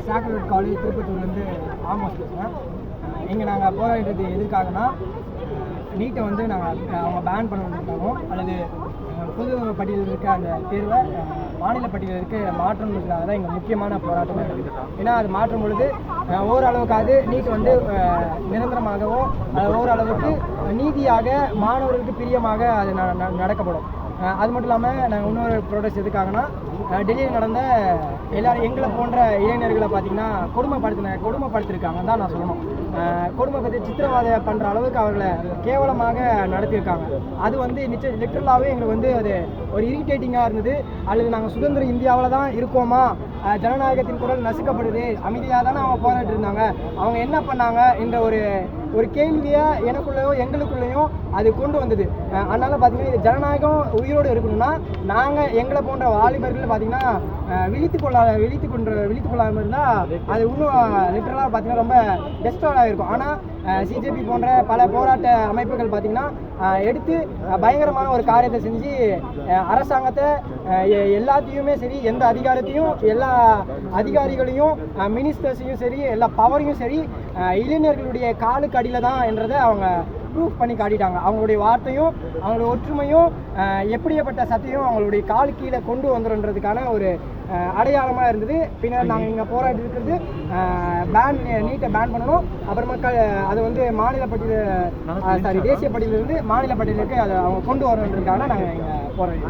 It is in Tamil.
சாக்ரட் காலேஜ் திருப்பத்தூர்லேருந்து ஆல்மோஸ்ட் பேசுகிறேன். இங்கே நாங்கள் போராடுறது எதுக்காகனா, நீட்டை வந்து நாங்கள் அவங்க பேன் பண்ண வந்திருக்காங்க, அல்லது பொது பட்டியலில் இருக்க அந்த தேர்வை மாநில பட்டியலில் இருக்க மாற்றம்ன்றதுக்காக தான் எங்கள் முக்கியமான போராட்டமாக இருக்குது. ஏன்னா அது மாற்றும் பொழுது ஓரளவுக்காவது நீட் வந்து நிரந்தரமாகவோ ஓரளவுக்கு நீதியாக மாணவர்களுக்கு பிரியமாக அது நடக்கப்படும். அது மட்டும் இல்லாமல் நாங்கள் இன்னொரு ப்ரோடக்ட்ஸ் எதுக்காகனா, டெல்லியில் நடந்த எல்லாரும் எங்களை போன்ற இளைஞர்களை பார்த்திங்கன்னா கொடுமைப்படுத்திருக்காங்க தான் நான் சொல்லணும். கொடுமைப்படுத்தி சித்திரவதை பண்ணுற அளவுக்கு அவர்களை கேவலமாக நடத்தியிருக்காங்க. அது வந்து லிட்டரலாகவே எங்களுக்கு வந்து அது ஒரு இரிட்டேட்டிங்காக இருந்தது. அல்லது நாங்கள் சுதந்திர இந்தியாவில் தான் இருக்கோமா, ஜனநாயகத்தின் குரல் நசுக்கப்படுது, அமைதியாக தானே அவங்க போராட்டு இருந்தாங்க, அவங்க என்ன பண்ணாங்க என்ற ஒரு கேள்வியை எனக்குள்ளேயோ எங்களுக்குள்ளேயும் அது கொண்டு வந்தது. அதனால் பார்த்திங்கன்னா இது ஜனநாயகம் உயிரோடு இருக்கணும்னா நாங்கள் எங்களை போன்ற வாலிபர்கள் பார்த்திங்கன்னா விழித்து கொள்ளாமல் இருந்தால் அது இன்னும் லிட்டரலாக பார்த்திங்கன்னா ரொம்ப டெஸ்ட்ராய்ட் ஆகிருக்கும். ஆனால் சிஜேபி போன்ற பல போராட்ட அமைப்புகள் பார்த்திங்கன்னா எடுத்து பயங்கரமான ஒரு காரியத்தை செஞ்சு அரசாங்கத்தை எல்லாத்தையுமே சரி, எந்த அதிகாரத்தையும் எல்லா அதிகாரிகளையும் மினிஸ்டர்ஸையும் சரி, எல்லா பவரையும் சரி இளைஞர்களுடைய காலுக்கு அடியில் தான் என்றதை அவங்க ப்ரூஃப் பண்ணி காட்டிட்டாங்க. அவங்களுடைய வார்த்தையும் அவங்களுடைய ஒற்றுமையும் எப்படிப்பட்ட சத்தையும் அவங்களுடைய காலு கீழே கொண்டு வந்துடுன்றதுக்கான ஒரு அடையாளமாக இருந்தது. பின்னர் நாங்கள் இங்கே போராடி இருக்கிறது நீட்டை பேன் பண்ணணும், அப்புறமா அது வந்து தேசிய பட்டியலிருந்து மாநில பட்டியலுக்கு அதை அவங்க கொண்டு வரணுன்றதுக்காக நாங்கள் இங்கே போராடி